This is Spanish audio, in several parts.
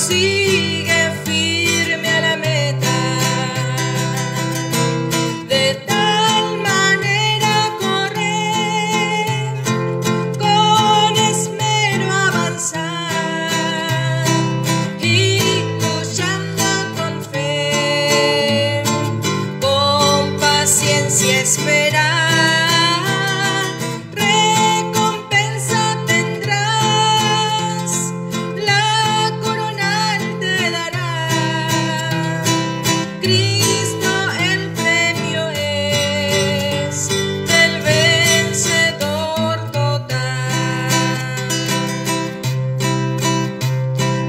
sigue firme a la meta. De tal manera correr, con esmero avanzar y luchando con fe, con paciencia esperar. Cristo el premio es del vencedor total.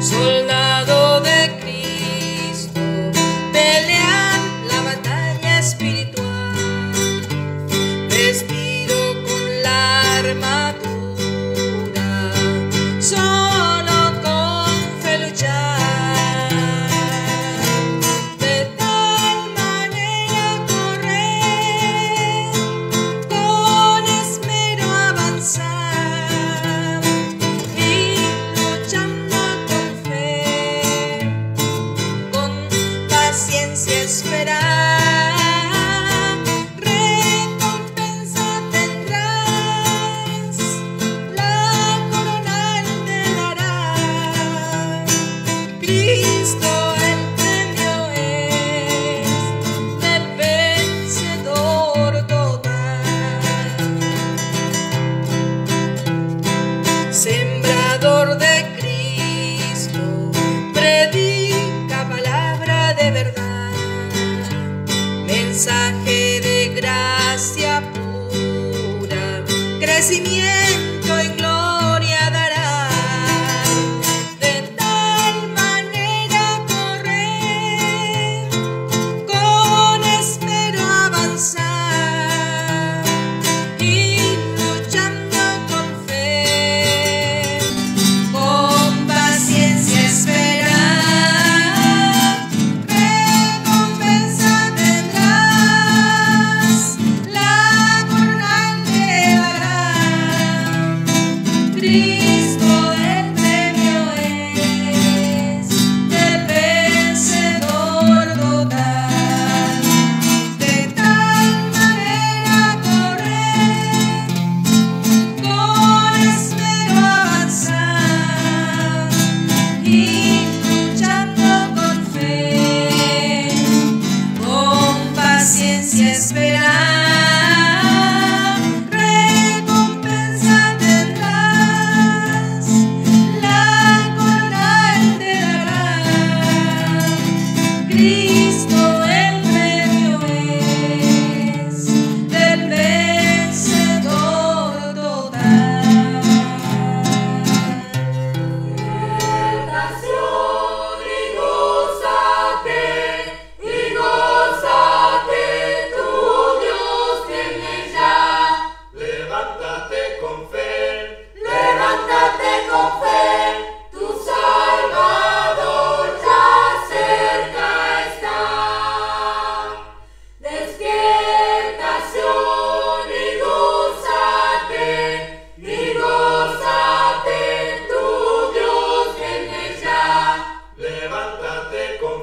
Soldado de Cristo, pelean la batalla espiritual, vestido con la armadura, solo con fe luchar. Esperar, recompensa tendrás, la corona Él te dará. Cristo el premio es del vencedor total. Sembrador de Cristo, predica palabra de verdad, mensaje de gracia pura, crecimiento y gloria dará. De tal manera correr, con esmero avanzar y luchando con fe, con paciencia esperar. Cristo el premio es del vencedor total. De tal manera correr, con esmero avanzar y luchando con fe, con paciencia esperar. Cristo el premio es del vencedor total. Nación y gózate, tu Dios tiene ya. Levántate con fe, tu Salvador ya cerca está. Despierta, Sión, y gózate, tu Dios viene ya. Levántate con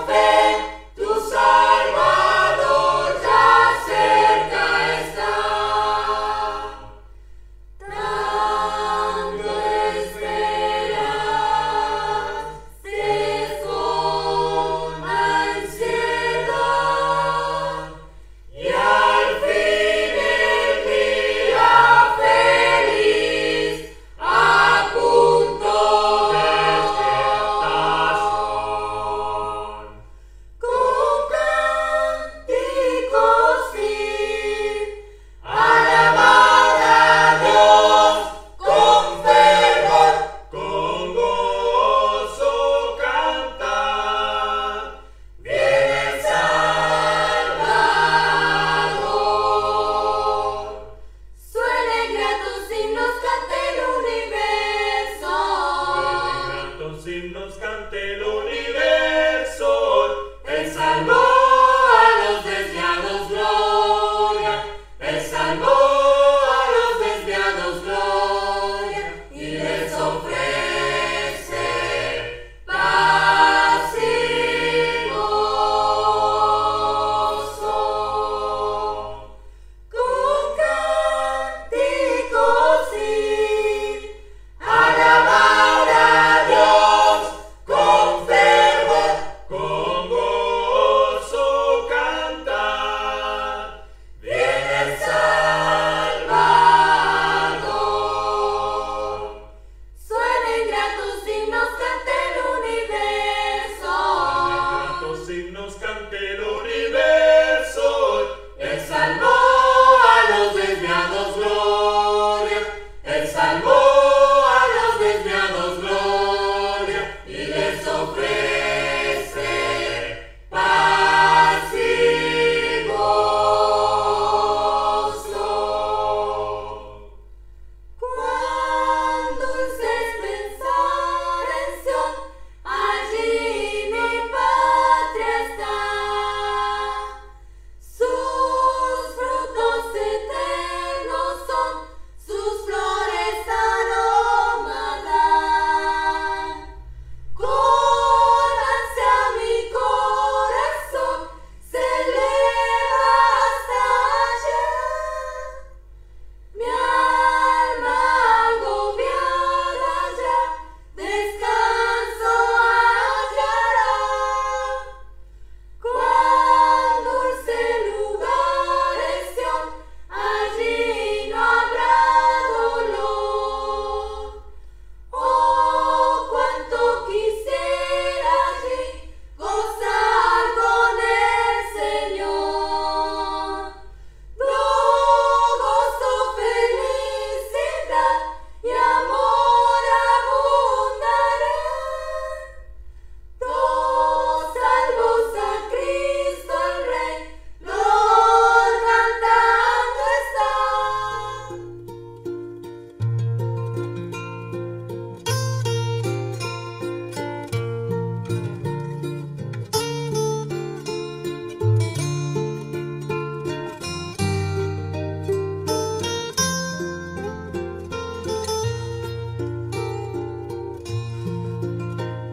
fe, tu Salvador ya cerca está. Tanto esperas, con ansiedad, y al fin el día feliz a punto despiertas con cánticos alabad a Dios con fervor, con gozo cantar. Viene el Salvador. Suenen gratos himnos, cante el universo. Él salvó a los desviados, gloria. Él salvó a los desviados, gloria. Y les ofrece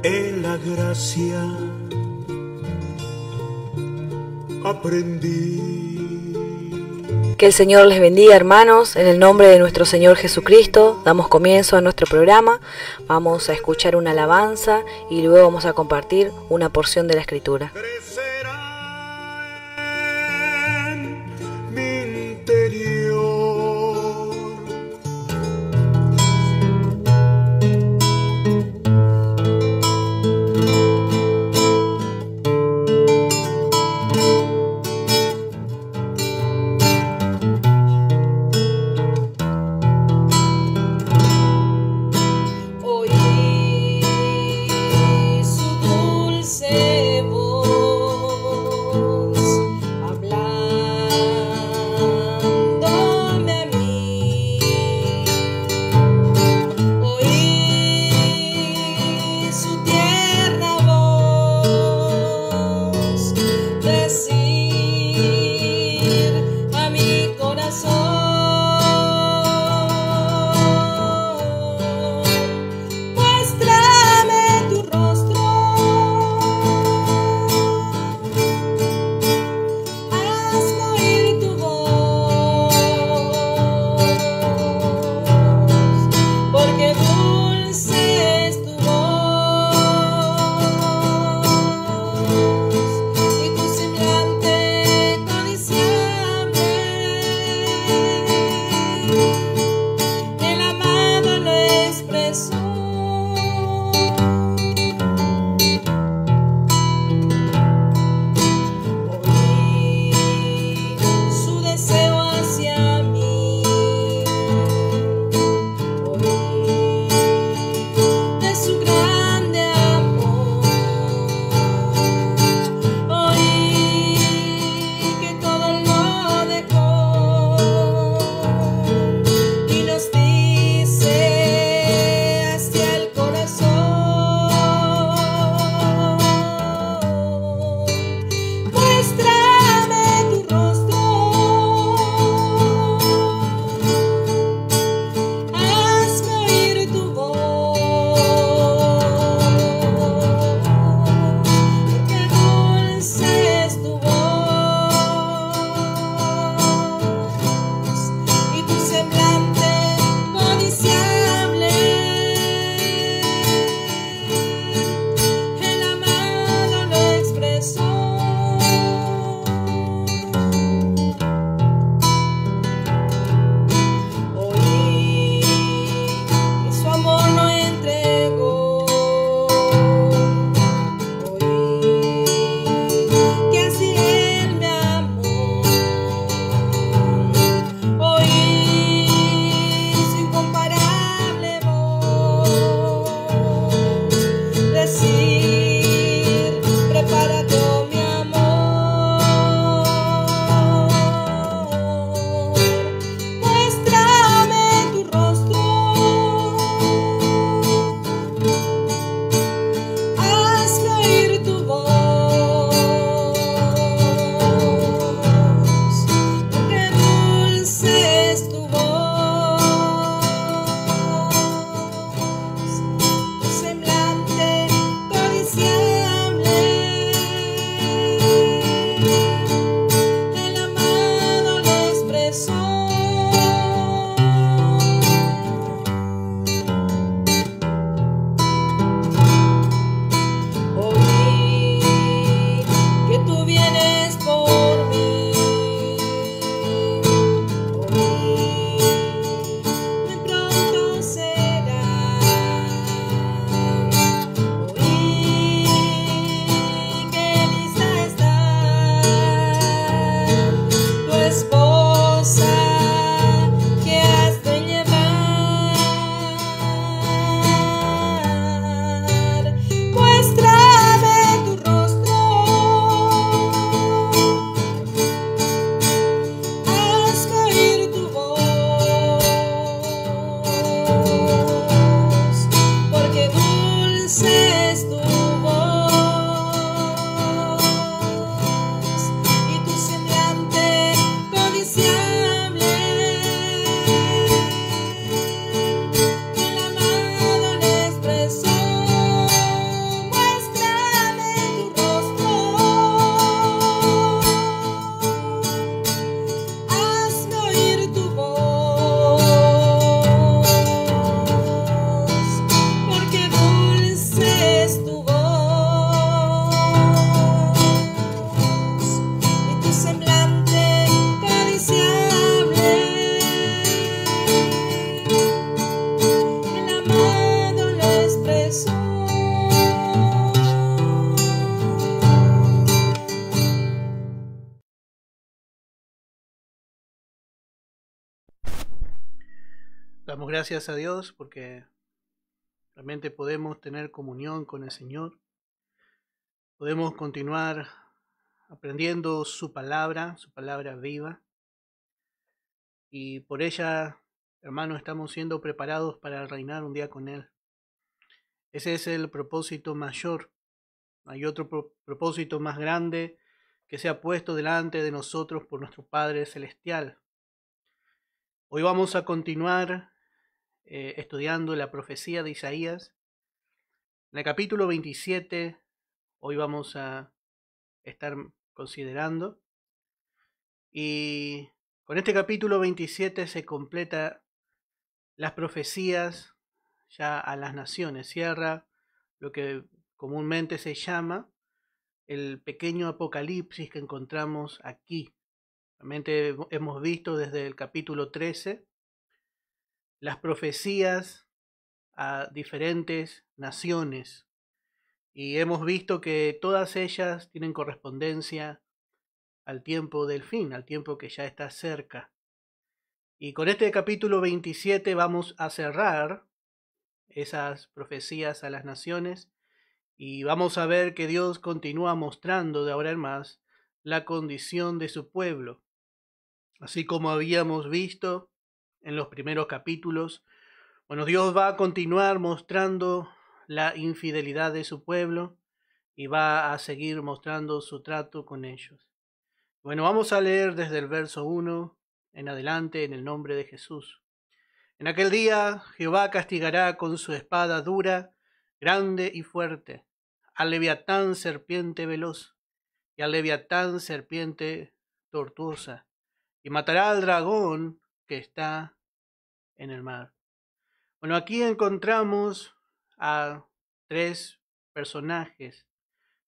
en la gracia aprendí. Que el Señor les bendiga, hermanos. En el nombre de nuestro Señor Jesucristo damos comienzo a nuestro programa. Vamos a escuchar una alabanza y luego vamos a compartir una porción de la Escritura. Crecerá en mi interior Oí su dulce voz. gracias a Dios porque realmente podemos tener comunión con el Señor. Podemos continuar aprendiendo su palabra viva. Y por ella, hermanos, estamos siendo preparados para reinar un día con Él. Ese es el propósito mayor. Hay otro propósito más grande que se ha puesto delante de nosotros por nuestro Padre Celestial. Hoy vamos a continuar estudiando la profecía de Isaías. En el capítulo 27, hoy vamos a estar considerando. Y con este capítulo 27 se completa las profecías ya a las naciones. Cierra lo que comúnmente se llama el pequeño apocalipsis que encontramos aquí. Realmente hemos visto desde el capítulo 13 las profecías a diferentes naciones y hemos visto que todas ellas tienen correspondencia al tiempo del fin, al tiempo que ya está cerca. Y con este capítulo 27 vamos a cerrar esas profecías a las naciones y vamos a ver que Dios continúa mostrando de ahora en más la condición de su pueblo. Así como habíamos visto en los primeros capítulos, bueno, Dios va a continuar mostrando la infidelidad de su pueblo y va a seguir mostrando su trato con ellos. Bueno, vamos a leer desde el verso 1 en adelante en el nombre de Jesús. En aquel día Jehová castigará con su espada dura, grande y fuerte, al leviatán serpiente veloz y al leviatán serpiente tortuosa, y matará al dragón que está en el mar. Bueno, aquí encontramos a tres personajes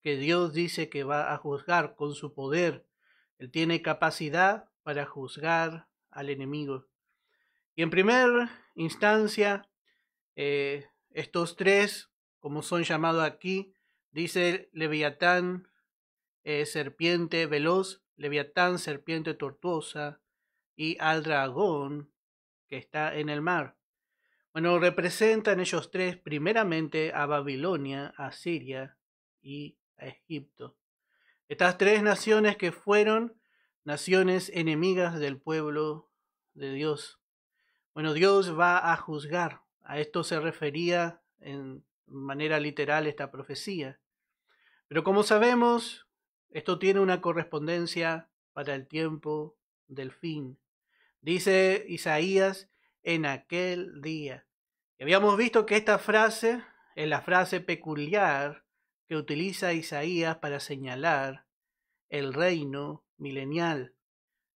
que Dios dice que va a juzgar con su poder. Él tiene capacidad para juzgar al enemigo. Y en primera instancia, estos tres, como son llamados aquí, dice Leviatán, serpiente veloz, Leviatán, serpiente tortuosa, y al dragón que está en el mar. Bueno, representan ellos tres primeramente a Babilonia, a Siria y a Egipto. Estas tres naciones que fueron naciones enemigas del pueblo de Dios. Bueno, Dios va a juzgar. A esto se refería en manera literal esta profecía. Pero como sabemos, esto tiene una correspondencia para el tiempo del fin. Dice Isaías, en aquel día. Y habíamos visto que esta frase es la frase peculiar que utiliza Isaías para señalar el reino milenial,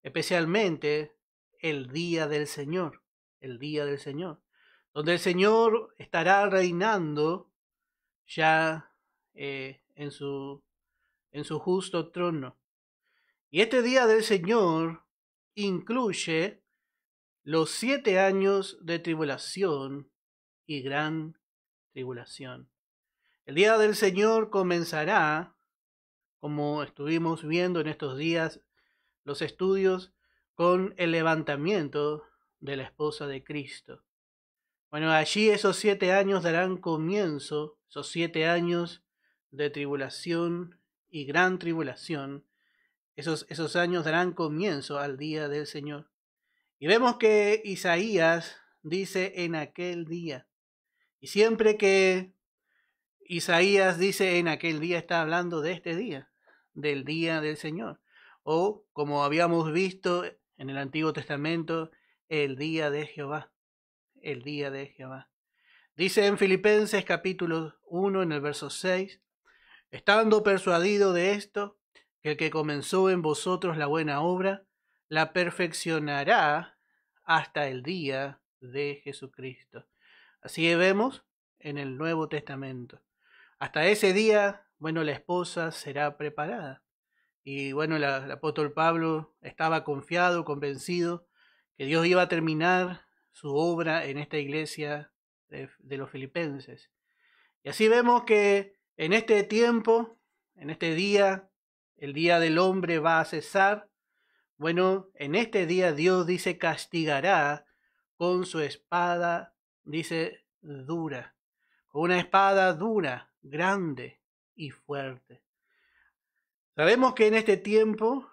especialmente el día del Señor, donde el Señor estará reinando ya en su justo trono. Y este día del Señor incluye los 7 años de tribulación y gran tribulación. El día del Señor comenzará, como estuvimos viendo en estos días, los estudios, con el levantamiento de la esposa de Cristo. Bueno, allí esos 7 años darán comienzo, esos 7 años de tribulación y gran tribulación, esos años darán comienzo al día del Señor. Y vemos que Isaías dice en aquel día. Y siempre que Isaías dice en aquel día, está hablando de este día, del día del Señor. O, como habíamos visto en el Antiguo Testamento, el día de Jehová. El día de Jehová. Dice en Filipenses capítulo 1, en el verso 6, estando persuadido de esto, que el que comenzó en vosotros la buena obra, la perfeccionará hasta el día de Jesucristo. Así vemos en el Nuevo Testamento. Hasta ese día, bueno, la esposa será preparada. Y bueno, el apóstol Pablo estaba confiado, convencido, que Dios iba a terminar su obra en esta iglesia de los filipenses. Y así vemos que en este tiempo, en este día, el día del hombre va a cesar. Bueno, en este día Dios dice castigará con su espada, dice, dura, con una espada dura, grande y fuerte. Sabemos que en este tiempo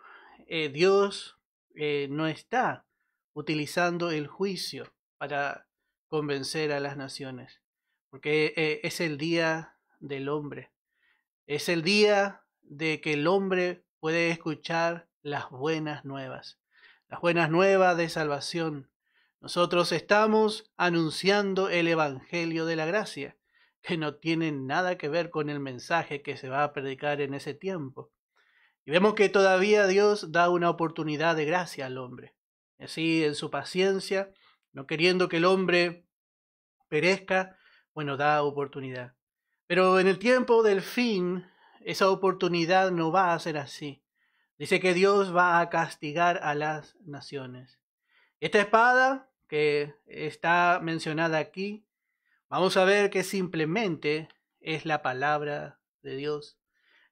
Dios no está utilizando el juicio para convencer a las naciones, porque es el día del hombre, es el día de que el hombre puede escuchar las buenas nuevas de salvación. Nosotros estamos anunciando el Evangelio de la gracia, que no tiene nada que ver con el mensaje que se va a predicar en ese tiempo. Y vemos que todavía Dios da una oportunidad de gracia al hombre. Así, en su paciencia, no queriendo que el hombre perezca, bueno, da oportunidad. Pero en el tiempo del fin, esa oportunidad no va a ser así. Dice que Dios va a castigar a las naciones. Esta espada que está mencionada aquí, vamos a ver que simplemente es la palabra de Dios.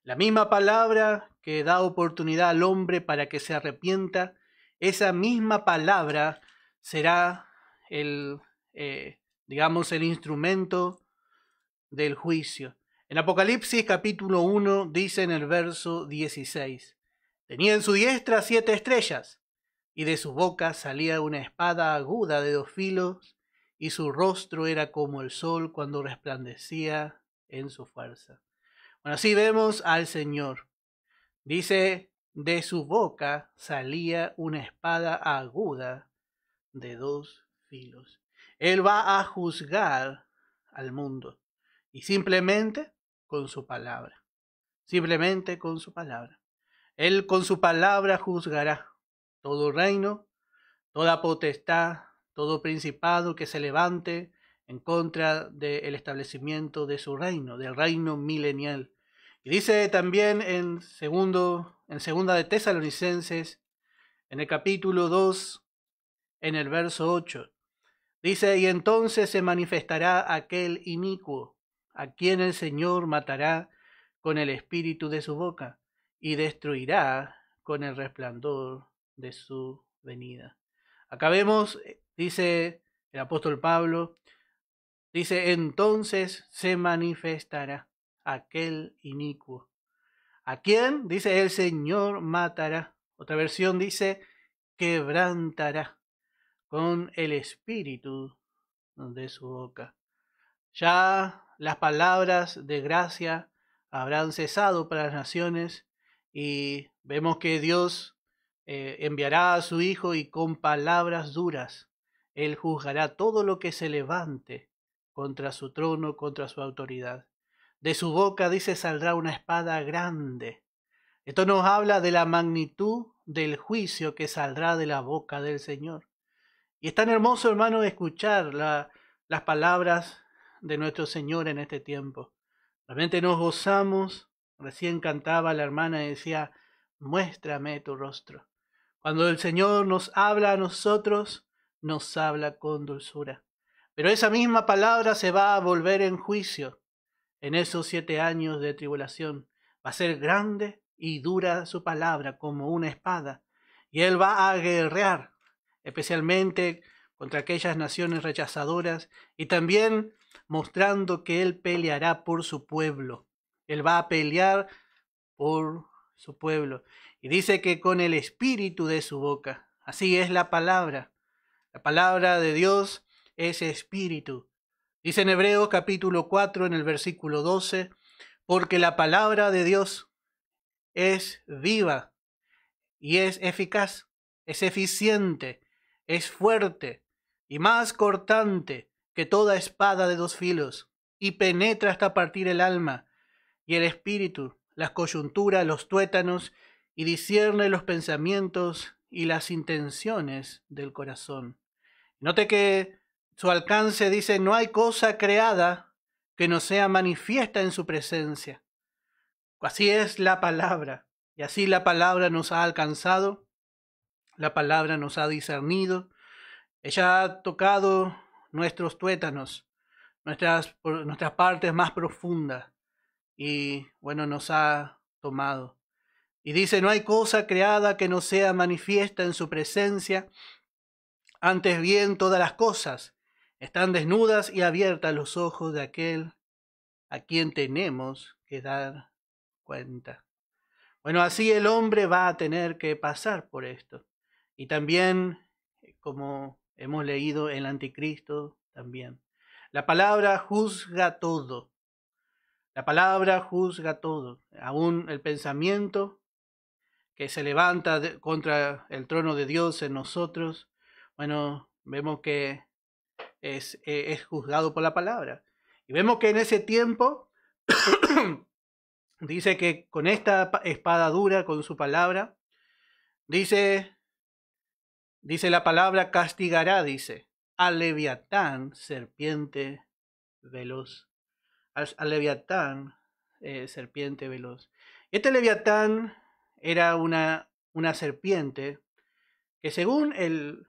La misma palabra que da oportunidad al hombre para que se arrepienta, esa misma palabra será el instrumento del juicio. En Apocalipsis capítulo 1 dice en el verso 16, tenía en su diestra 7 estrellas, y de su boca salía una espada aguda de 2 filos, y su rostro era como el sol cuando resplandecía en su fuerza. Bueno, así vemos al Señor. Dice, de su boca salía una espada aguda de 2 filos. Él va a juzgar al mundo. Y simplemente con su palabra. Simplemente con su palabra. Él con su palabra juzgará todo reino, toda potestad, todo principado que se levante en contra del establecimiento de su reino, del reino milenial. Y dice también en segunda de Tesalonicenses, en el capítulo 2, en el verso 8, dice, y entonces se manifestará aquel inicuo, a quien el Señor matará con el espíritu de su boca, y destruirá con el resplandor de su venida. Acá vemos, dice el apóstol Pablo, dice, entonces se manifestará aquel inicuo. ¿A quién? Dice, el Señor matará. Otra versión dice, quebrantará con el espíritu de su boca. Ya las palabras de gracia habrán cesado para las naciones y vemos que Dios enviará a su Hijo y con palabras duras Él juzgará todo lo que se levante contra su trono, contra su autoridad. De su boca, dice, saldrá una espada grande. Esto nos habla de la magnitud del juicio que saldrá de la boca del Señor. Y es tan hermoso, hermano, escuchar las palabras de nuestro Señor en este tiempo. Realmente nos gozamos. Recién cantaba la hermana y decía, muéstrame tu rostro. Cuando el Señor nos habla a nosotros, nos habla con dulzura. Pero esa misma palabra se va a volver en juicio en esos 7 años de tribulación. Va a ser grande y dura su palabra como una espada. Y Él va a guerrear, especialmente contra aquellas naciones rechazadoras, y también mostrando que Él peleará por su pueblo. Él va a pelear por su pueblo. Y dice que con el espíritu de su boca. Así es la palabra. La palabra de Dios es espíritu. Dice en Hebreos capítulo 4 en el versículo 12, porque la palabra de Dios es viva y es eficaz, es eficiente, es fuerte y más cortante que toda espada de 2 filos, y penetra hasta partir el alma y el espíritu, las coyunturas, los tuétanos, y discierne los pensamientos y las intenciones del corazón. Note que su alcance dice, no hay cosa creada que no sea manifiesta en su presencia. Así es la palabra, y así la palabra nos ha alcanzado, la palabra nos ha discernido, ella ha tocado nuestros tuétanos, nuestras partes más profundas, y bueno, nos ha tomado. Y dice, no hay cosa creada que no sea manifiesta en su presencia, Antes bien, todas las cosas están desnudas y abiertas a los ojos de aquel a quien tenemos que dar cuenta. Bueno, así el hombre va a tener que pasar por esto. Y también, como hemos leído, el anticristo también. La palabra juzga todo. La palabra juzga todo. Aún el pensamiento que se levanta contra el trono de Dios en nosotros, bueno, vemos que es juzgado por la palabra. Y vemos que en ese tiempo dice que con esta espada dura, con su palabra, dice la palabra castigará, dice, al Leviatán, serpiente veloz. Al Leviatán, serpiente veloz. Este Leviatán era una serpiente que, según el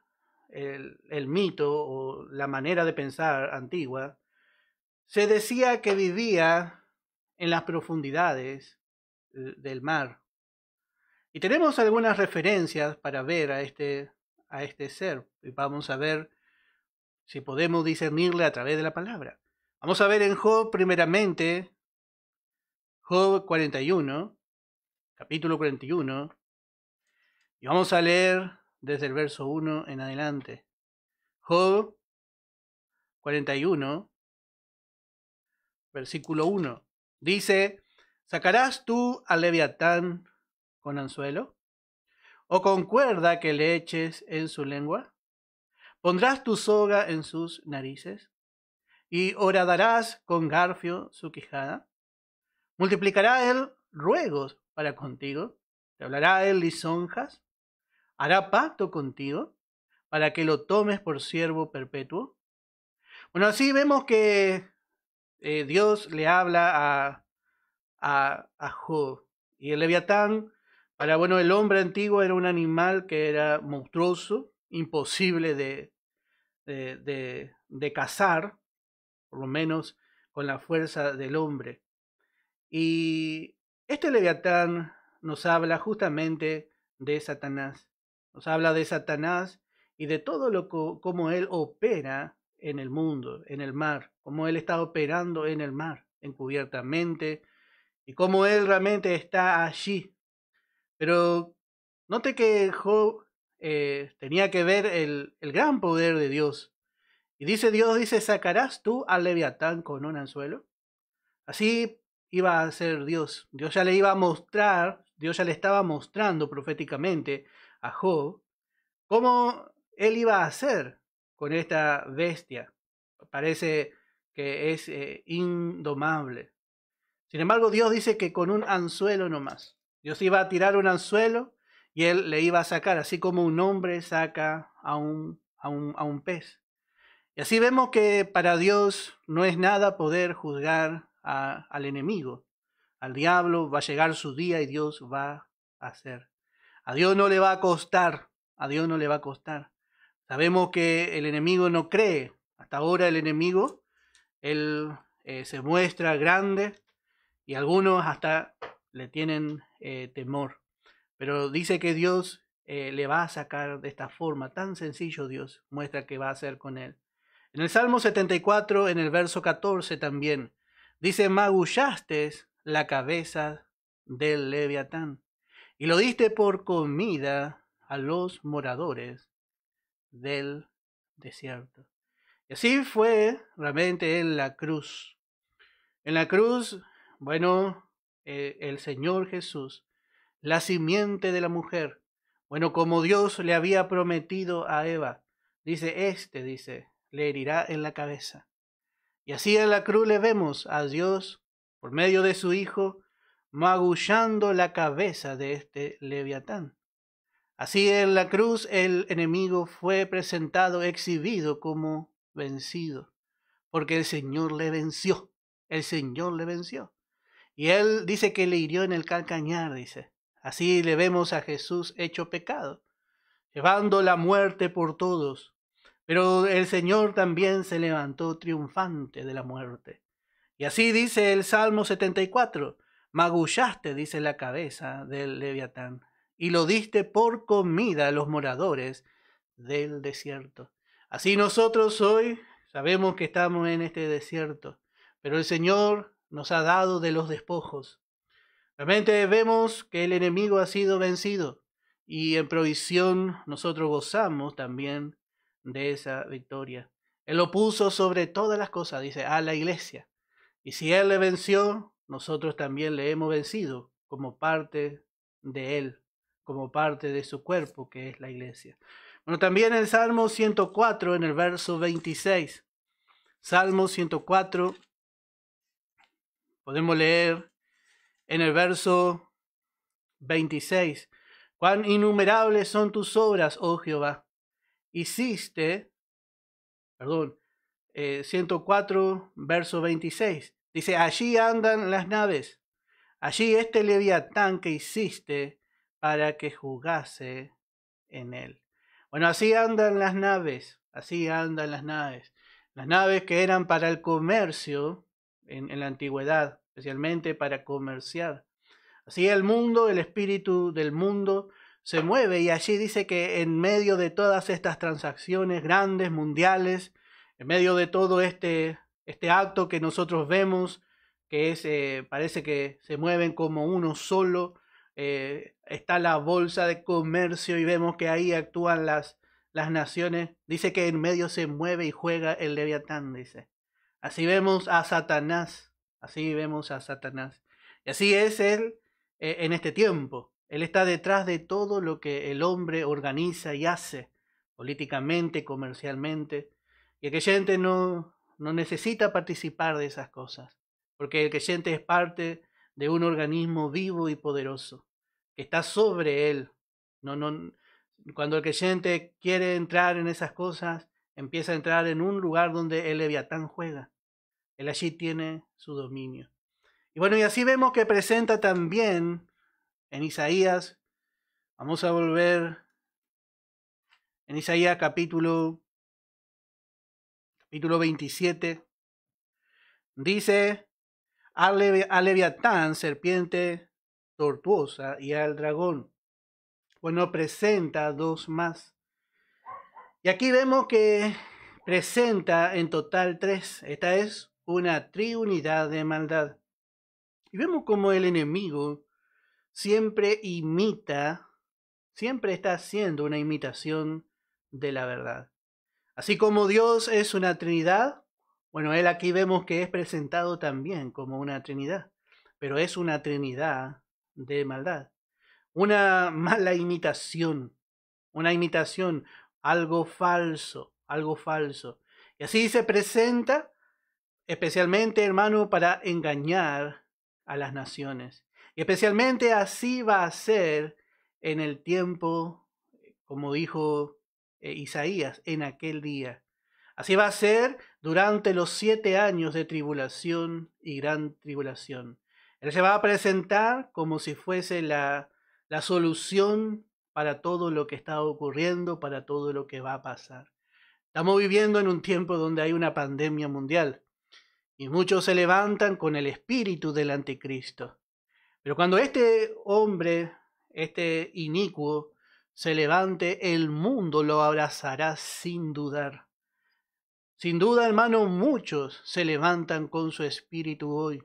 mito o la manera de pensar antigua, se decía que vivía en las profundidades del mar. Y tenemos algunas referencias para ver a este ser. Y vamos a ver si podemos discernirle a través de la palabra. Vamos a ver en Job primeramente, Job 41, capítulo 41, y vamos a leer desde el verso 1 en adelante. Job 41, versículo 1, dice: ¿sacarás tú al Leviatán con anzuelo? ¿O con cuerda que le eches en su lengua? ¿Pondrás tu soga en sus narices? ¿Y horadarás con garfio su quijada? ¿Multiplicará él ruegos para contigo? ¿Te hablará él lisonjas? ¿Hará pacto contigo para que lo tomes por siervo perpetuo? Bueno, así vemos que Dios le habla a Job. Y el Leviatán, bueno, el hombre antiguo era un animal que era monstruoso, imposible de cazar, por lo menos con la fuerza del hombre. Y este Leviatán nos habla justamente de Satanás. Nos habla de Satanás y de todo cómo él opera en el mundo, en el mar, cómo él está operando en el mar, encubiertamente, y cómo él realmente está allí. Pero note que Job tenía que ver el gran poder de Dios. Y Dios dice, ¿sacarás tú al Leviatán con un anzuelo? Así iba a ser Dios. Dios ya le iba a mostrar, Dios ya le estaba mostrando proféticamente a Job cómo él iba a hacer con esta bestia. Parece que es indomable. Sin embargo, Dios dice que con un anzuelo nomás. Dios iba a tirar un anzuelo y él le iba a sacar, así como un hombre saca a un pez. Y así vemos que para Dios no es nada poder juzgar al enemigo. Al diablo va a llegar su día y Dios va a hacer. A Dios no le va a costar. A Dios no le va a costar. Sabemos que el enemigo no cree. Hasta ahora el enemigo, él se muestra grande y algunos hasta le tienen temor. Pero dice que Dios le va a sacar de esta forma. Tan sencillo Dios muestra que va a hacer con él. En el Salmo 74, en el verso 14 también, dice, magullaste la cabeza del Leviatán y lo diste por comida a los moradores del desierto. Y así fue realmente en la cruz. En la cruz, bueno, el Señor Jesús, la simiente de la mujer, bueno, como Dios le había prometido a Eva, dice, le herirá en la cabeza. Y así en la cruz le vemos a Dios, por medio de su Hijo, magullando la cabeza de este Leviatán. Así en la cruz el enemigo fue presentado, exhibido como vencido, porque el Señor le venció. El Señor le venció. Y él dice que le hirió en el calcañar, dice. Así le vemos a Jesús hecho pecado, llevando la muerte por todos. Pero el Señor también se levantó triunfante de la muerte. Y así dice el Salmo 74, magullaste, dice, la cabeza del Leviatán, y lo diste por comida a los moradores del desierto. Así nosotros hoy sabemos que estamos en este desierto, pero el Señor nos ha dado de los despojos. Realmente vemos que el enemigo ha sido vencido y en provisión nosotros gozamos también de esa victoria. Él lo puso sobre todas las cosas, dice, a la iglesia. Y si Él le venció, nosotros también le hemos vencido como parte de Él, como parte de su cuerpo, que es la iglesia. Bueno, también el Salmo 104, en el verso 26. Salmo 104, podemos leer en el verso 26. Cuán innumerables son tus obras, oh Jehová. 104, verso 26. Dice, allí andan las naves, allí este leviatán que hiciste para que jugase en él. Bueno, así andan las naves, Las naves que eran para el comercio en la antigüedad, especialmente para comerciar. Así el mundo, el espíritu del mundo se mueve, y allí dice que en medio de todas estas transacciones grandes, mundiales, en medio de todo este acto que nosotros vemos, que es parece que se mueven como uno solo, está la bolsa de comercio y vemos que ahí actúan las naciones. Dice que en medio se mueve y juega el leviatán, dice. Así vemos a Satanás, Y así es él en este tiempo. Él está detrás de todo lo que el hombre organiza y hace, políticamente, comercialmente. Y el creyente no necesita participar de esas cosas, porque el creyente es parte de un organismo vivo y poderoso, que está sobre él. Cuando el creyente quiere entrar en esas cosas, empieza a entrar en un lugar donde el leviatán juega. Él allí tiene su dominio. Y bueno, y así vemos que presenta también en Isaías, vamos a volver en Isaías capítulo 27, dice, al leviatán, serpiente tortuosa, y al dragón. Bueno, presenta dos más. Y aquí vemos que presenta en total 3. Esta es una triunidad de maldad. Y vemos como el enemigo siempre está haciendo una imitación de la verdad. Así como Dios es una Trinidad, bueno, él aquí vemos que es presentado también como una Trinidad, pero es una Trinidad de maldad. Una mala imitación, algo falso. Y así se presenta, especialmente, hermano, para engañar a las naciones. Y especialmente así va a ser en el tiempo, como dijo Isaías, en aquel día. Así va a ser durante los 7 años de tribulación y gran tribulación. Él se va a presentar como si fuese la solución para todo lo que está ocurriendo, para todo lo que va a pasar. Estamos viviendo en un tiempo donde hay una pandemia mundial y muchos se levantan con el espíritu del anticristo. Pero cuando este hombre, este inicuo, se levante, el mundo lo abrazará sin dudar. Sin duda, hermano, muchos se levantan con su espíritu hoy,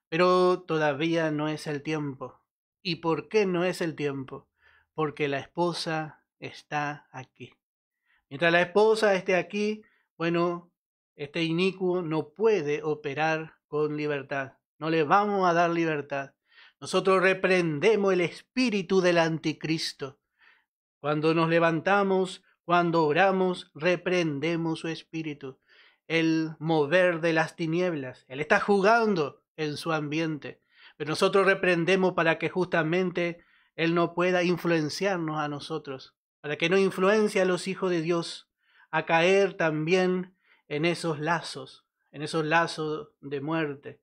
pero todavía no es el tiempo. ¿Y por qué no es el tiempo? Porque la esposa está aquí. Mientras la esposa esté aquí, bueno, este inicuo no puede operar con libertad. No le vamos a dar libertad. Nosotros reprendemos el espíritu del anticristo. Cuando nos levantamos, cuando oramos, reprendemos su espíritu. El mover de las tinieblas. Él está jugando en su ambiente. Pero nosotros reprendemos para que justamente él no pueda influenciarnos a nosotros. Para que no influencie a los hijos de Dios a caer también en esos lazos de muerte.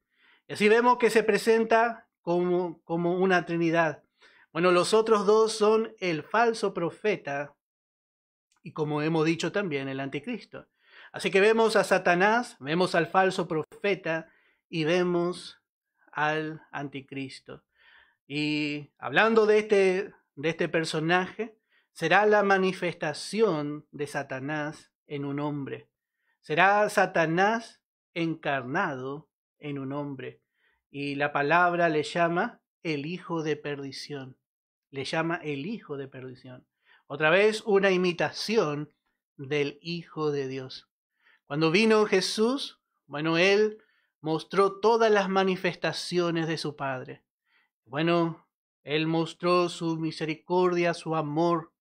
Y así vemos que se presenta como una Trinidad. Bueno, los otros dos son el falso profeta y, como hemos dicho, también el anticristo. Así que vemos a Satanás, vemos al falso profeta y vemos al anticristo. Y hablando de este personaje, será la manifestación de Satanás en un hombre. Será Satanás encarnado en un hombre. Y la palabra le llama el hijo de perdición. Le llama el hijo de perdición. Otra vez una imitación del Hijo de Dios. Cuando vino Jesús, bueno, Él mostró todas las manifestaciones de su Padre. Bueno, Él mostró su misericordia, su amor.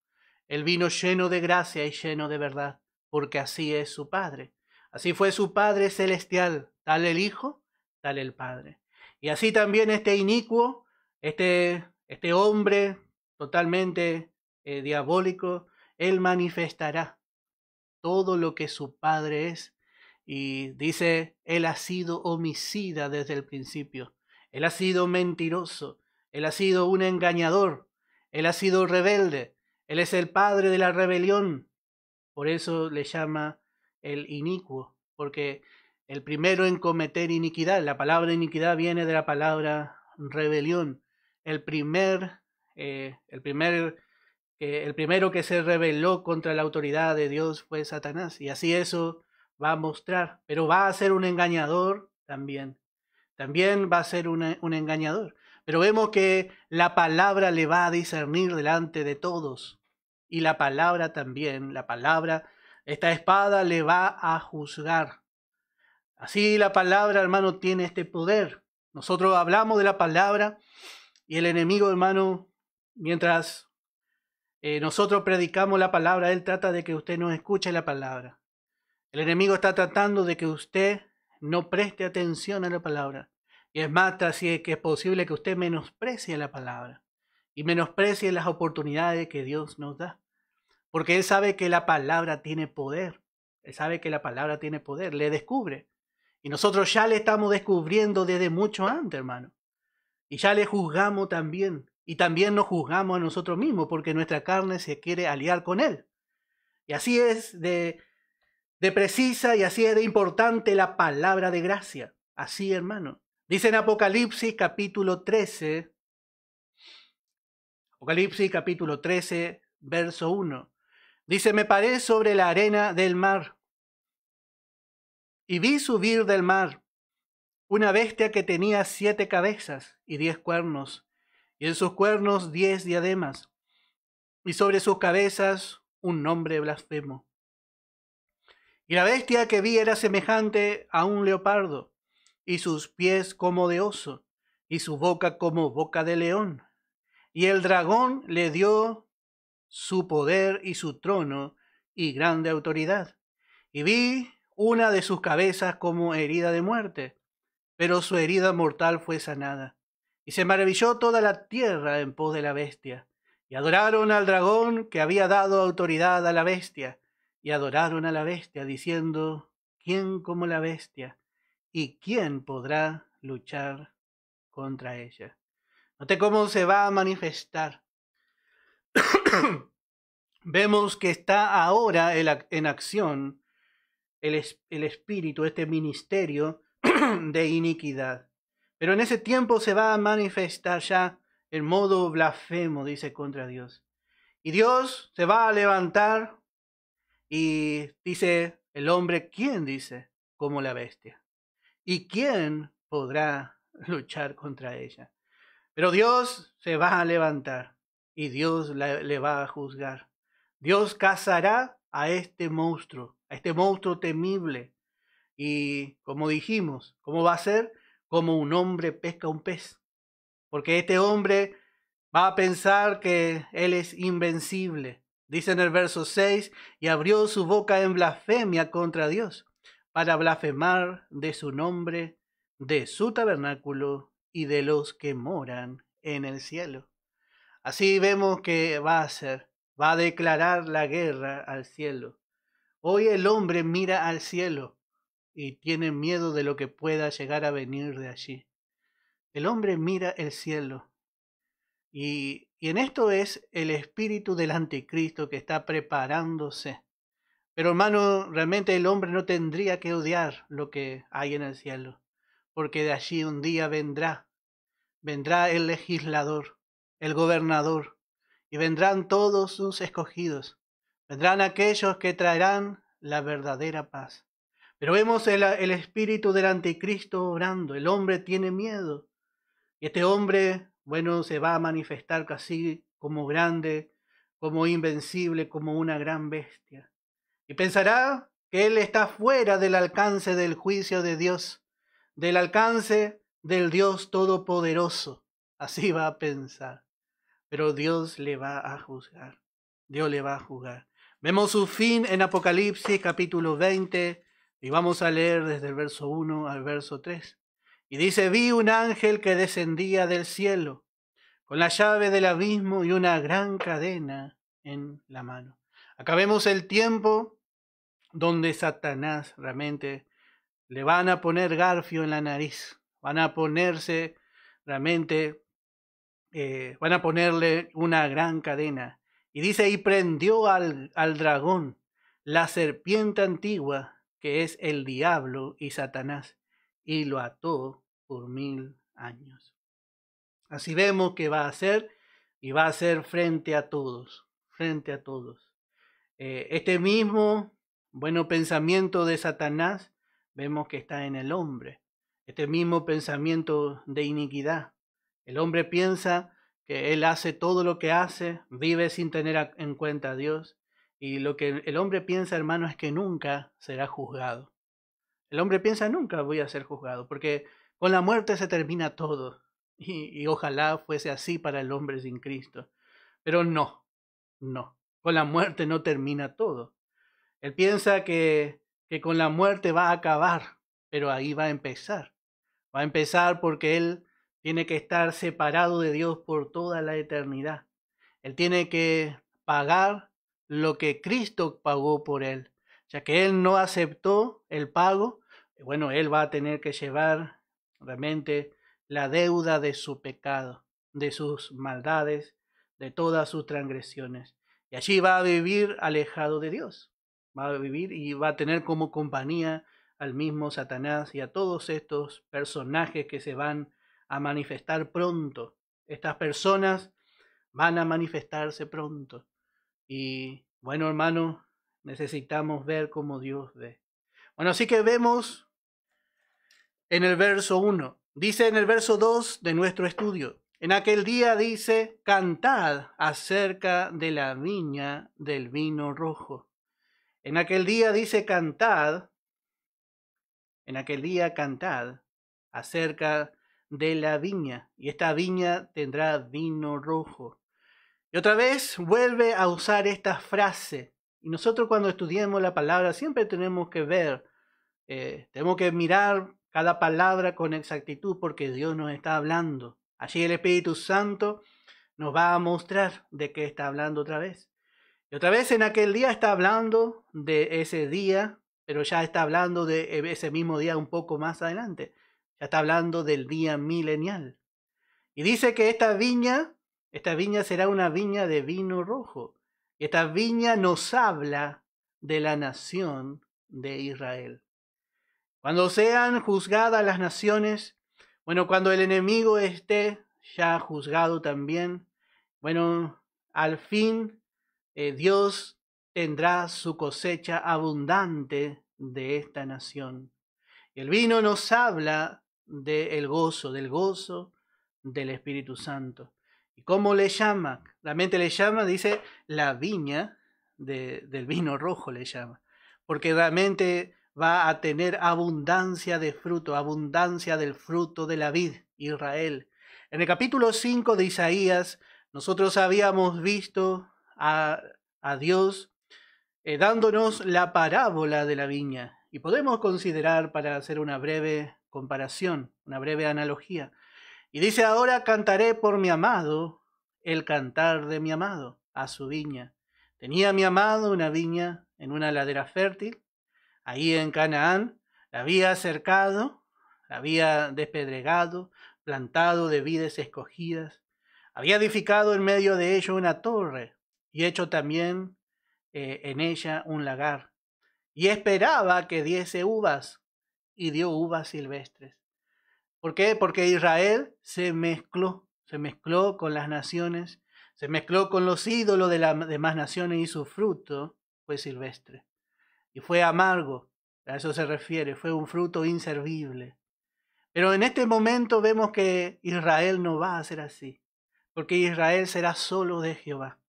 Él vino lleno de gracia y lleno de verdad, porque así es su Padre. Así fue su Padre celestial, tal el Hijo, tal el Padre. Y así también este inicuo, este hombre totalmente diabólico, Él manifestará todo lo que su Padre es. Y dice, Él ha sido homicida desde el principio. Él ha sido mentiroso. Él ha sido un engañador. Él ha sido rebelde. Él es el padre de la rebelión. Por eso le llama el inicuo, porque el primero en cometer iniquidad, la palabra iniquidad viene de la palabra rebelión. El primero que se rebeló contra la autoridad de Dios fue Satanás. Y así eso va a mostrar. Pero va a ser un engañador también. También va a ser un engañador. Pero vemos que la palabra le va a discernir delante de todos. Y la palabra también, esta espada le va a juzgar. Así la palabra, hermano, tiene este poder. Nosotros hablamos de la palabra y el enemigo, hermano, mientras nosotros predicamos la palabra, él trata de que usted no escuche la palabra. El enemigo está tratando de que usted no preste atención a la palabra. Y es más, si es que es posible que usted menosprecie la palabra y menosprecie las oportunidades que Dios nos da. Porque él sabe que la palabra tiene poder. Él sabe que la palabra tiene poder. Le descubre. Y nosotros ya le estamos descubriendo desde mucho antes, hermano. Y ya le juzgamos también. Y también nos juzgamos a nosotros mismos porque nuestra carne se quiere aliar con él. Y así es de precisa y así es de importante la palabra de gracia. Así, hermano. Dice en Apocalipsis capítulo 13. Apocalipsis capítulo 13, verso 1. Dice, me paré sobre la arena del mar y vi subir del mar una bestia que tenía 7 cabezas y 10 cuernos, y en sus cuernos 10 diademas, y sobre sus cabezas un nombre blasfemo. Y la bestia que vi era semejante a un leopardo, y sus pies como de oso, y su boca como boca de león. Y el dragón le dio su poder y su trono y grande autoridad. Y vi una de sus cabezas como herida de muerte, pero su herida mortal fue sanada. Y se maravilló toda la tierra en pos de la bestia. Y adoraron al dragón que había dado autoridad a la bestia. Y adoraron a la bestia, diciendo, ¿quién como la bestia? ¿Y quién podrá luchar contra ella? Note cómo se va a manifestar. Vemos que está ahora en acción el espíritu, este ministerio de iniquidad. Pero en ese tiempo se va a manifestar ya en modo blasfemo, dice, contra Dios. Y Dios se va a levantar y dice el hombre, ¿quién? Dice, como la bestia. ¿Y quién podrá luchar contra ella? Pero Dios se va a levantar y Dios le va a juzgar. Dios cazará a este monstruo temible. Y como dijimos, ¿cómo va a ser? Como un hombre pesca un pez. Porque este hombre va a pensar que él es invencible. Dice en el verso 6, y abrió su boca en blasfemia contra Dios, para blasfemar de su nombre, de su tabernáculo y de los que moran en el cielo. Así vemos que va a hacer, va a declarar la guerra al cielo. Hoy el hombre mira al cielo y tiene miedo de lo que pueda llegar a venir de allí. El hombre mira el cielo y en esto es el espíritu del anticristo que está preparándose. Pero hermano, realmente el hombre no tendría que odiar lo que hay en el cielo, porque de allí un día vendrá el legislador, el gobernador, y vendrán todos sus escogidos. Vendrán aquellos que traerán la verdadera paz. Pero vemos el espíritu del anticristo obrando. El hombre tiene miedo. Y este hombre, bueno, se va a manifestar casi como grande, como invencible, como una gran bestia. Y pensará que él está fuera del alcance del juicio de Dios, del alcance del Dios Todopoderoso. Así va a pensar. Pero Dios le va a juzgar. Dios le va a juzgar. Vemos su fin en Apocalipsis capítulo 20 y vamos a leer desde el verso 1 al verso 3. Y dice, vi un ángel que descendía del cielo con la llave del abismo y una gran cadena en la mano. Acá vemos el tiempo donde Satanás realmente le van a poner garfio en la nariz. Van a ponerse realmente, van a ponerle una gran cadena. Y dice, y prendió al dragón, la serpiente antigua, que es el diablo y Satanás, y lo ató por 1000 años. Así vemos que va a hacer, y va a hacer frente a todos, frente a todos. Este mismo, bueno, pensamiento de Satanás, vemos que está en el hombre. Este mismo pensamiento de iniquidad. El hombre piensa que él hace todo lo que hace, vive sin tener en cuenta a Dios. Y lo que el hombre piensa, hermano, es que nunca será juzgado. El hombre piensa, nunca voy a ser juzgado, porque con la muerte se termina todo. Y ojalá fuese así para el hombre sin Cristo. Pero no. Con la muerte no termina todo. Él piensa que con la muerte va a acabar, pero ahí va a empezar. Va a empezar porque él tiene que estar separado de Dios por toda la eternidad. Él tiene que pagar lo que Cristo pagó por él. Ya que él no aceptó el pago, bueno, él va a tener que llevar realmente la deuda de su pecado, de sus maldades, de todas sus transgresiones. Y allí va a vivir alejado de Dios. Va a vivir y va a tener como compañía al mismo Satanás y a todos estos personajes que se van a manifestar pronto. Estas personas van a manifestarse pronto. Y bueno, hermano, necesitamos ver como Dios ve. Bueno, así que vemos en el verso 1. Dice en el verso 2 de nuestro estudio. En aquel día dice, cantad acerca de la viña del vino rojo. En aquel día dice, cantad. En aquel día cantad acerca de la viña. Y esta viña tendrá vino rojo. Y otra vez vuelve a usar esta frase. Y nosotros cuando estudiemos la palabra siempre tenemos que ver, tenemos que mirar cada palabra con exactitud porque Dios nos está hablando. Allí el Espíritu Santo nos va a mostrar de qué está hablando otra vez. Y otra vez en aquel día está hablando de ese día, pero ya está hablando de ese mismo día un poco más adelante. Ya está hablando del día milenial. Y dice que esta viña será una viña de vino rojo. Y esta viña nos habla de la nación de Israel. Cuando sean juzgadas las naciones, bueno, cuando el enemigo esté ya juzgado también, bueno, al fin Dios tendrá su cosecha abundante de esta nación. El vino nos habla del gozo del Espíritu Santo. ¿Y cómo le llama? Realmente le llama, dice, la viña del vino rojo le llama. Porque realmente va a tener abundancia de fruto, abundancia del fruto de la vid, Israel. En el capítulo 5 de Isaías, nosotros habíamos visto a Dios dándonos la parábola de la viña. Y podemos considerar, para hacer una breve comparación, una breve analogía. Y dice, ahora cantaré por mi amado el cantar de mi amado a su viña. Tenía mi amado una viña en una ladera fértil, ahí en Canaán, la había cercado, la había despedregado, plantado de vides escogidas, había edificado en medio de ello una torre y hecho también en ella un lagar. Y esperaba que diese uvas, y dio uvas silvestres. ¿Por qué? Porque Israel se mezcló con las naciones, Se mezcló con los ídolos de las demás naciones y su fruto fue silvestre. Y fue amargo, a eso se refiere, fue un fruto inservible. Pero en este momento vemos que Israel no va a ser así, porque Israel será solo de Jehová.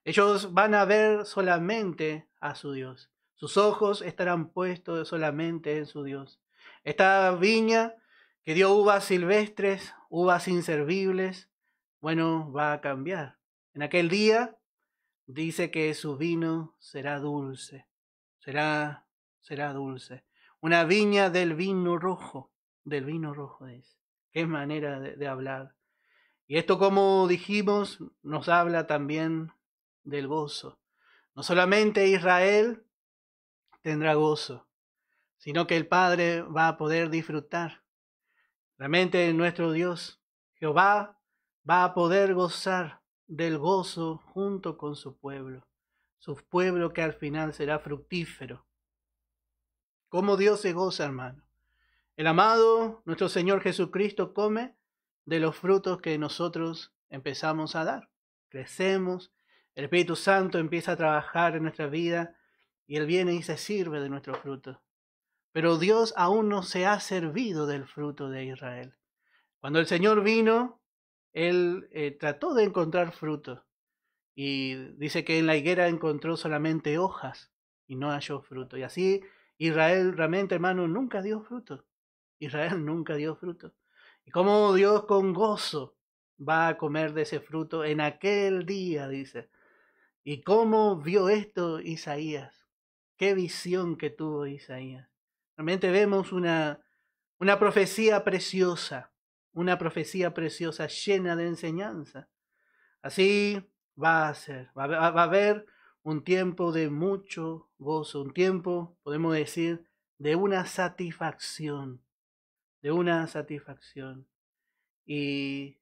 Ellos van a ver solamente a su Dios. Sus ojos estarán puestos solamente en su Dios. Esta viña que dio uvas silvestres, uvas inservibles, bueno, va a cambiar. En aquel día dice que su vino será dulce, será dulce. Una viña del vino rojo es. Qué manera de hablar. Y esto, como dijimos, nos habla también del gozo. No solamente Israel tendrá gozo, sino que el Padre va a poder disfrutar. Realmente nuestro Dios, Jehová, va a poder gozar del gozo junto con su pueblo que al final será fructífero. ¿Cómo Dios se goza, hermano? El amado, nuestro Señor Jesucristo, come de los frutos que nosotros empezamos a dar. Crecemos, el Espíritu Santo empieza a trabajar en nuestra vida y Él viene y se sirve de nuestros frutos. Pero Dios aún no se ha servido del fruto de Israel. Cuando el Señor vino, Él trató de encontrar fruto. Y dice que en la higuera encontró solamente hojas y no halló fruto. Y así Israel realmente, hermano, nunca dio fruto. Israel nunca dio fruto. Y cómo Dios con gozo va a comer de ese fruto en aquel día, dice. Y cómo vio esto Isaías. Qué visión que tuvo Isaías. Realmente vemos una profecía preciosa. Una profecía preciosa llena de enseñanza. Así va a ser. Va a haber un tiempo de mucho gozo. Un tiempo, podemos decir, de una satisfacción. De una satisfacción. Y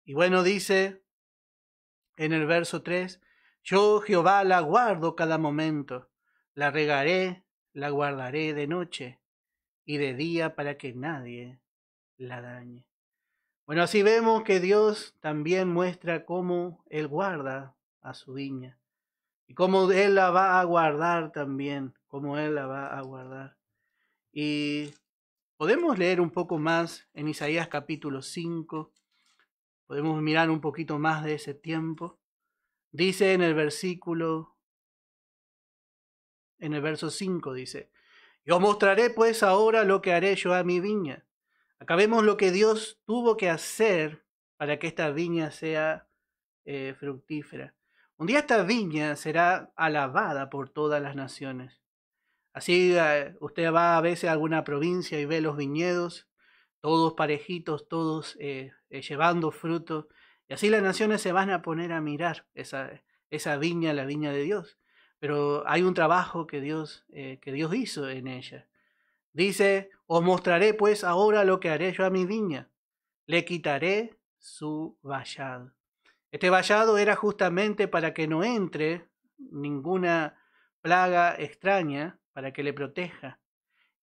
bueno, dice en el verso 3, yo Jehová la guardo cada momento, la regaré, la guardaré de noche y de día para que nadie la dañe. Bueno, así vemos que Dios también muestra cómo Él guarda a su viña y cómo Él la va a guardar también, cómo Él la va a guardar. Y podemos leer un poco más en Isaías capítulo 5, podemos mirar un poquito más de ese tiempo. Dice en el verso 5 dice, yo mostraré pues ahora lo que haré yo a mi viña. Acá vemos lo que Dios tuvo que hacer para que esta viña sea fructífera. Un día esta viña será alabada por todas las naciones. Así usted va a veces a alguna provincia y ve los viñedos, todos parejitos, todos llevando fruto. Y así las naciones se van a poner a mirar esa viña, la viña de Dios. Pero hay un trabajo que Dios hizo en ella. Dice, os mostraré pues ahora lo que haré yo a mi viña. Le quitaré su vallado. Este vallado era justamente para que no entre ninguna plaga extraña, para que le proteja.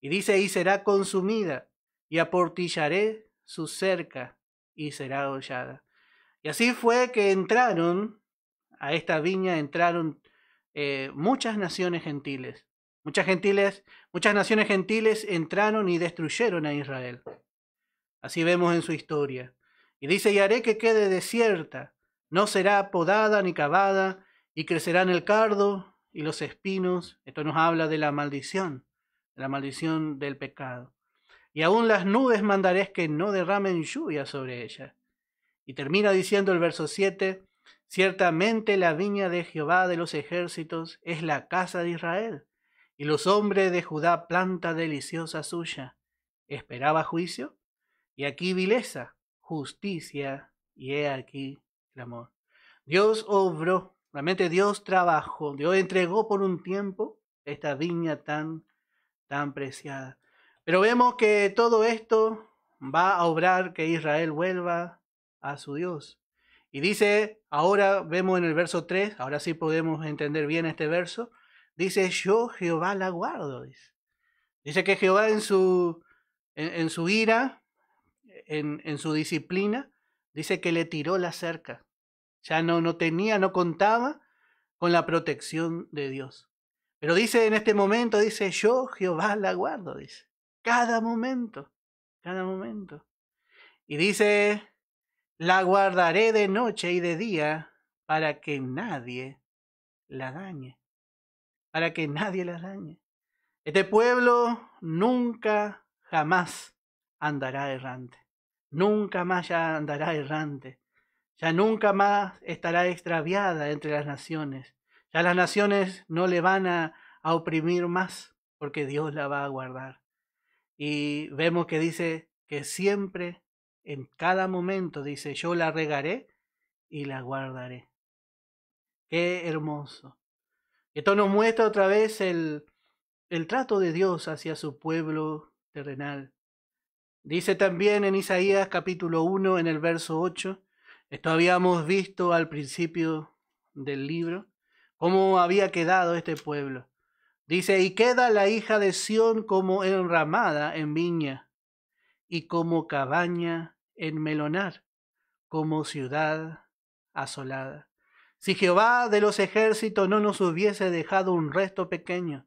Y dice, y será consumida, y aportillaré su cerca, y será hollada. Y así fue que entraron a esta viña, muchas naciones gentiles. Muchas naciones gentiles entraron y destruyeron a Israel. Así vemos en su historia. Y dice, y haré que quede desierta, no será podada ni cavada, y crecerán el cardo y los espinos. Esto nos habla de la maldición del pecado. Y aún las nubes mandaré que no derramen lluvia sobre ella. Y termina diciendo el verso 7, ciertamente la viña de Jehová de los ejércitos es la casa de Israel, y los hombres de Judá planta deliciosa suya. ¿Esperaba juicio? Y aquí vileza, justicia, y he aquí clamor. Dios obró, realmente Dios trabajó, Dios entregó por un tiempo esta viña tan preciada. Pero vemos que todo esto va a obrar que Israel vuelva a su Dios. Y dice, ahora vemos en el verso 3, ahora sí podemos entender bien este verso, dice, yo Jehová la guardo. Dice que Jehová en su ira, en su disciplina, dice que le tiró la cerca. Ya no contaba con la protección de Dios. Pero dice en este momento, dice, yo Jehová la guardo, dice, cada momento. Y dice, la guardaré de noche y de día para que nadie la dañe. Para que nadie la dañe. Este pueblo nunca, jamás andará errante. Nunca más ya andará errante. Ya nunca más estará extraviada entre las naciones. Ya las naciones no le van a oprimir más porque Dios la va a guardar. Y vemos que dice que siempre, en cada momento, dice, yo la regaré y la guardaré. Qué hermoso. Esto nos muestra otra vez el trato de Dios hacia su pueblo terrenal. Dice también en Isaías capítulo 1, en el verso 8, esto habíamos visto al principio del libro, cómo había quedado este pueblo. Dice, y queda la hija de Sión como enramada en viña, y como cabaña en melonar, como ciudad asolada. Si Jehová de los ejércitos no nos hubiese dejado un resto pequeño,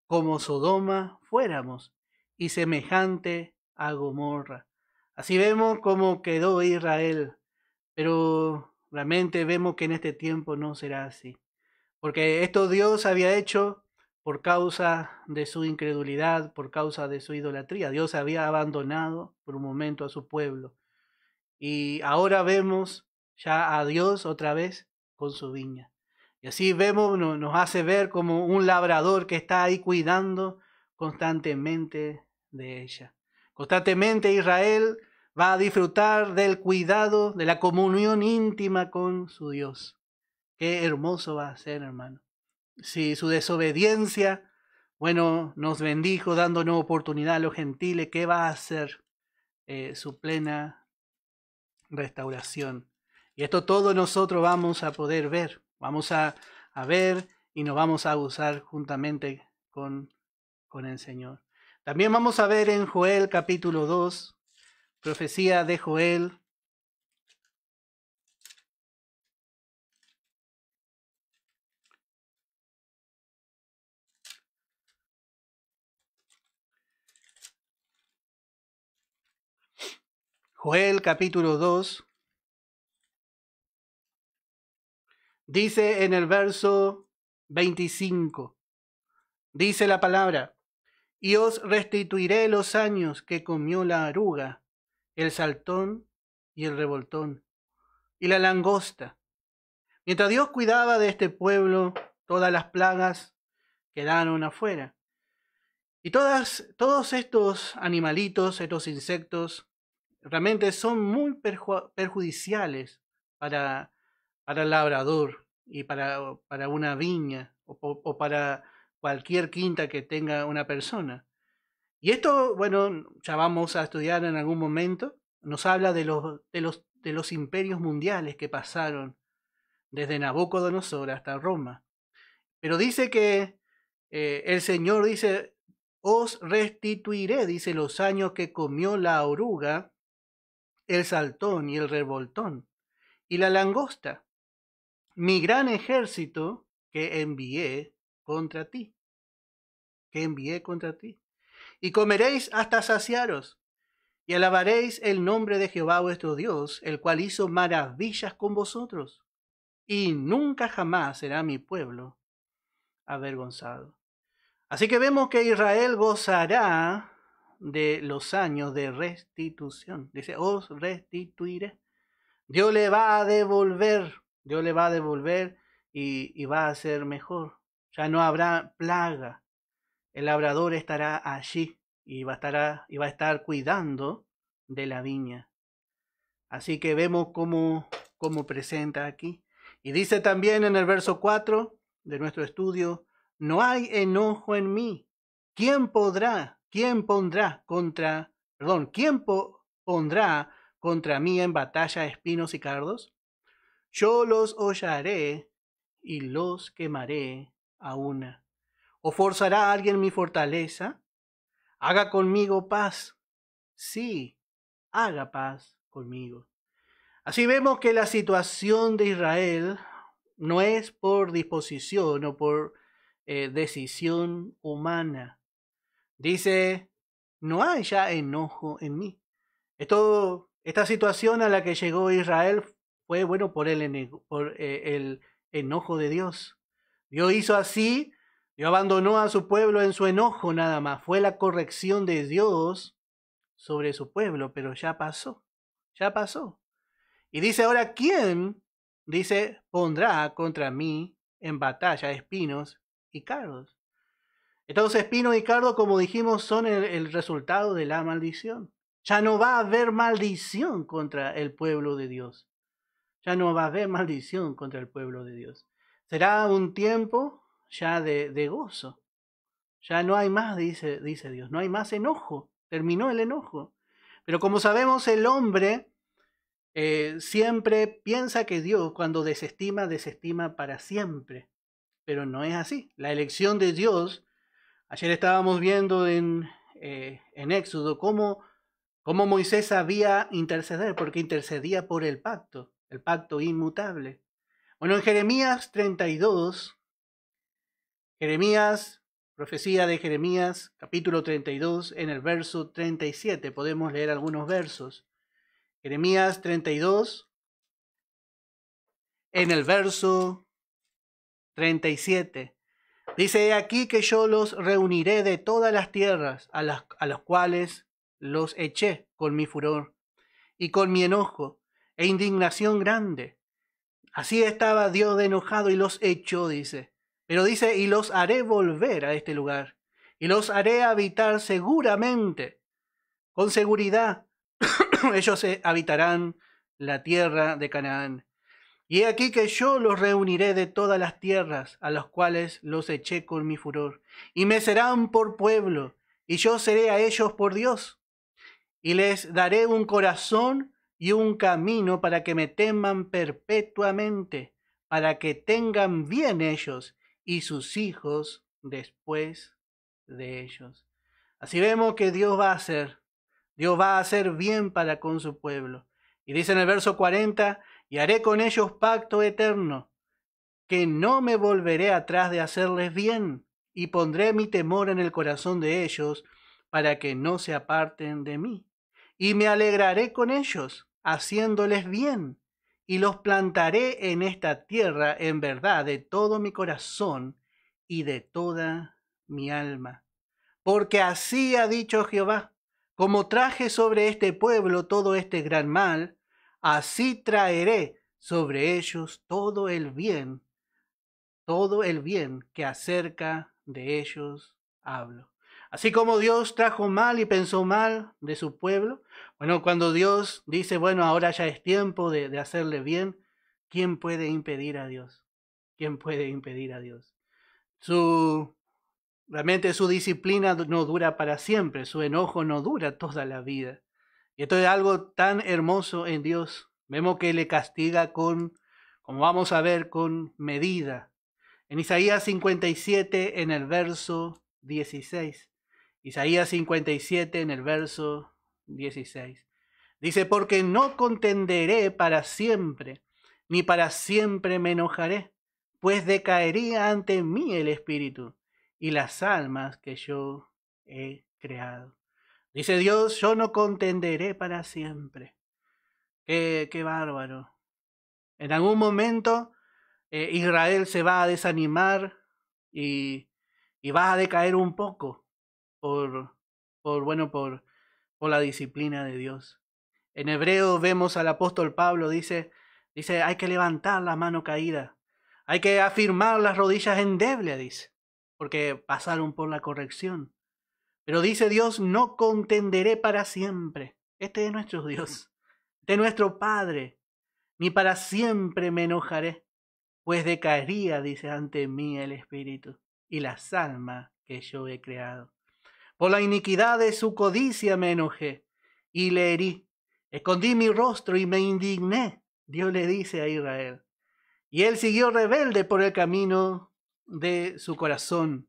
como Sodoma fuéramos, y semejante a Gomorra. Así vemos cómo quedó Israel, pero realmente vemos que en este tiempo no será así. Porque esto Dios había hecho por causa de su incredulidad, por causa de su idolatría. Dios había abandonado por un momento a su pueblo. Y ahora vemos ya a Dios otra vez con su viña. Y así vemos, nos hace ver como un labrador que está ahí cuidando constantemente de ella. Constantemente Israel va a disfrutar del cuidado, de la comunión íntima con su Dios. Qué hermoso va a ser, hermano. Si su desobediencia, bueno, nos bendijo dándonos oportunidad a los gentiles, ¿qué va a hacer su plena restauración? Y esto todo nosotros vamos a poder ver, vamos a ver y nos vamos a gozar juntamente con el Señor. También vamos a ver en Joel capítulo 2, profecía de Joel. Joel capítulo 2. Dice en el verso 25, dice la palabra, y os restituiré los años que comió la oruga, el saltón y el revoltón, y la langosta. Mientras Dios cuidaba de este pueblo, todas las plagas quedaron afuera. Y todos estos animalitos, estos insectos, realmente son muy perjudiciales para el labrador y para una viña o para cualquier quinta que tenga una persona. Y esto, bueno, ya vamos a estudiar en algún momento, nos habla de los imperios mundiales que pasaron desde Nabucodonosor hasta Roma. Pero dice que el Señor dice, os restituiré, dice, los años que comió la oruga, el saltón y el revoltón, y la langosta, mi gran ejército que envié contra ti. Y comeréis hasta saciaros, y alabaréis el nombre de Jehová vuestro Dios, el cual hizo maravillas con vosotros, y nunca jamás será mi pueblo avergonzado. Así que vemos que Israel gozará de los años de restitución. Dice, os restituiré. Dios le va a devolver y va a ser mejor. Ya no habrá plaga. El labrador estará allí y va a estar cuidando de la viña. Así que vemos cómo presenta aquí. Y dice también en el verso 4 de nuestro estudio, no hay enojo en mí. ¿Quién pondrá contra mí en batalla espinos y cardos? Yo los hollaré y los quemaré a una. ¿O forzará alguien mi fortaleza? Haga conmigo paz. Sí, haga paz conmigo. Así vemos que la situación de Israel no es por disposición o por decisión humana. Dice, no hay ya enojo en mí. Esta situación a la que llegó Israel fue, bueno, por el enojo de Dios. Dios hizo así, Dios abandonó a su pueblo en su enojo nada más. Fue la corrección de Dios sobre su pueblo, pero ya pasó, ya pasó. Y dice ahora, ¿quién? Dice, pondrá contra mí en batalla espinos y cardos. Entonces, espinos y cardos, como dijimos, son el resultado de la maldición. Ya no va a haber maldición contra el pueblo de Dios. Ya no va a haber maldición contra el pueblo de Dios. Será un tiempo ya de gozo. Ya no hay más, dice Dios, no hay más enojo. Terminó el enojo. Pero como sabemos, el hombre siempre piensa que Dios, cuando desestima, desestima para siempre. Pero no es así. La elección de Dios, ayer estábamos viendo en Éxodo cómo Moisés sabía interceder, porque intercedía por el pacto inmutable. Bueno, en Jeremías 32, profecía de Jeremías, capítulo 32, en el verso 37, podemos leer algunos versos. Jeremías 32, en el verso 37. Dice, aquí que yo los reuniré de todas las tierras a las cuales los eché con mi furor y con mi enojo e indignación grande. Así estaba Dios de enojado y los echó, dice. Pero dice, y los haré volver a este lugar y los haré habitar seguramente, con seguridad. Ellos habitarán la tierra de Canaán. Y he aquí que yo los reuniré de todas las tierras a las cuales los eché con mi furor, y me serán por pueblo, y yo seré a ellos por Dios. Y les daré un corazón y un camino para que me teman perpetuamente, para que tengan bien ellos y sus hijos después de ellos. Así vemos que Dios va a hacer bien para con su pueblo. Y dice en el verso 40, y haré con ellos pacto eterno, que no me volveré atrás de hacerles bien, y pondré mi temor en el corazón de ellos, para que no se aparten de mí. Y me alegraré con ellos, haciéndoles bien, y los plantaré en esta tierra en verdad de todo mi corazón y de toda mi alma. Porque así ha dicho Jehová, como traje sobre este pueblo todo este gran mal, así traeré sobre ellos todo el bien que acerca de ellos hablo. Así como Dios trajo mal y pensó mal de su pueblo, bueno, cuando Dios dice, bueno, ahora ya es tiempo de hacerle bien, ¿quién puede impedir a Dios? ¿Quién puede impedir a Dios? Realmente su disciplina no dura para siempre, su enojo no dura toda la vida. Y esto es algo tan hermoso en Dios. Vemos que le castiga como vamos a ver, con medida. En Isaías 57, en el verso 16. Isaías 57, en el verso 16. Dice, porque no contenderé para siempre, ni para siempre me enojaré, pues decaería ante mí el espíritu y las almas que yo he creado. Dice Dios, yo no contenderé para siempre. Qué bárbaro. En algún momento Israel se va a desanimar y va a decaer un poco por la disciplina de Dios. En Hebreo vemos al apóstol Pablo, dice, hay que levantar la mano caída, hay que afirmar las rodillas endebles, dice, porque pasaron por la corrección. Pero dice Dios, no contenderé para siempre. Este es nuestro Dios, este es nuestro Padre. Ni para siempre me enojaré, pues decaería, dice, ante mí el espíritu y las almas que yo he creado. Por la iniquidad de su codicia me enojé y le herí. Escondí mi rostro y me indigné, Dios le dice a Israel. Y él siguió rebelde por el camino de su corazón.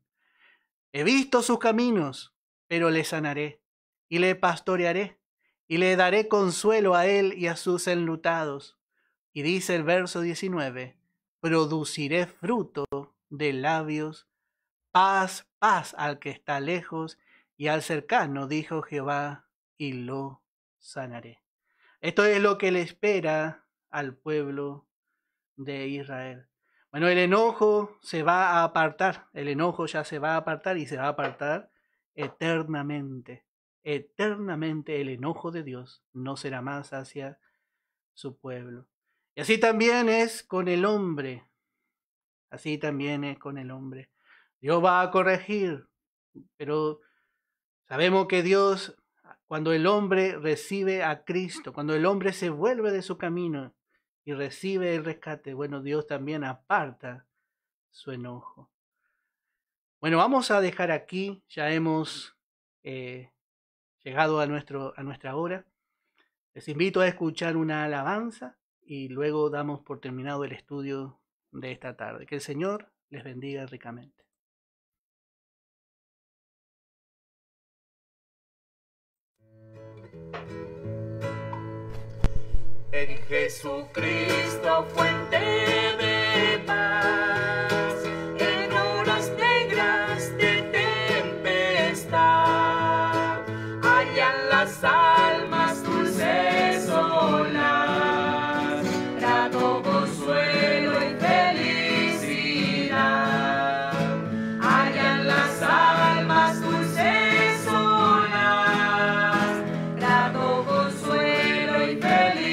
He visto sus caminos, pero le sanaré y le pastorearé y le daré consuelo a él y a sus enlutados. Y dice el verso 19, produciré fruto de labios, paz, paz al que está lejos y al cercano, dijo Jehová, y lo sanaré. Esto es lo que le espera al pueblo de Israel. Bueno, el enojo se va a apartar, el enojo ya se va a apartar y se va a apartar eternamente. Eternamente el enojo de Dios no será más hacia su pueblo. Y así también es con el hombre. Así también es con el hombre. Dios va a corregir, pero sabemos que Dios, cuando el hombre recibe a Cristo, cuando el hombre se vuelve de su camino y recibe el rescate, bueno, Dios también aparta su enojo. Bueno, vamos a dejar aquí, ya hemos llegado a nuestra hora. Les invito a escuchar una alabanza y luego damos por terminado el estudio de esta tarde. Que el Señor les bendiga ricamente. En Jesucristo, fuente de paz, en horas negras de tempestad, hallan las almas dulces olas, grato consuelo y felicidad. Hallan las almas dulces olas, grato consuelo y felicidad.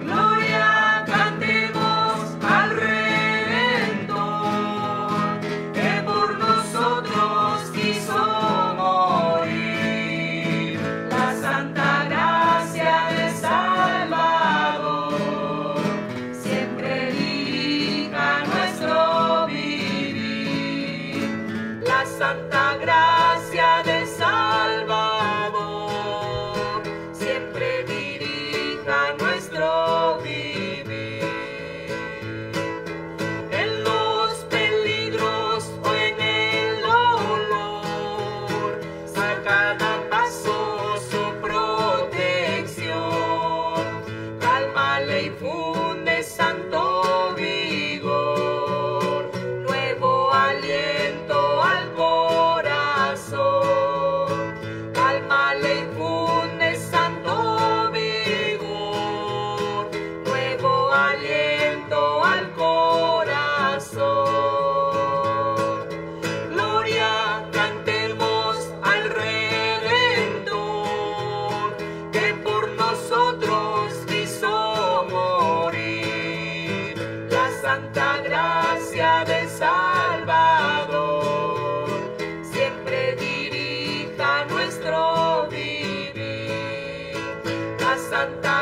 Gloria, cantemos al Redentor, que por nosotros quiso morir. La santa gracia del Salvador siempre dirija nuestro vivir. La santa gracia del Salvador siempre dirija nuestro vivir. En los peligros o en el dolor, saca cada paso su protección. Calma le infunde santo vigor, nuevo aliento al corazón. Calma le infunde santo vigor, nuevo aliento al corazón. Gloria, cantemos al Redentor, que por nosotros quiso morir. La santa gracia del Salvador siempre dirija nuestro vivir. La santa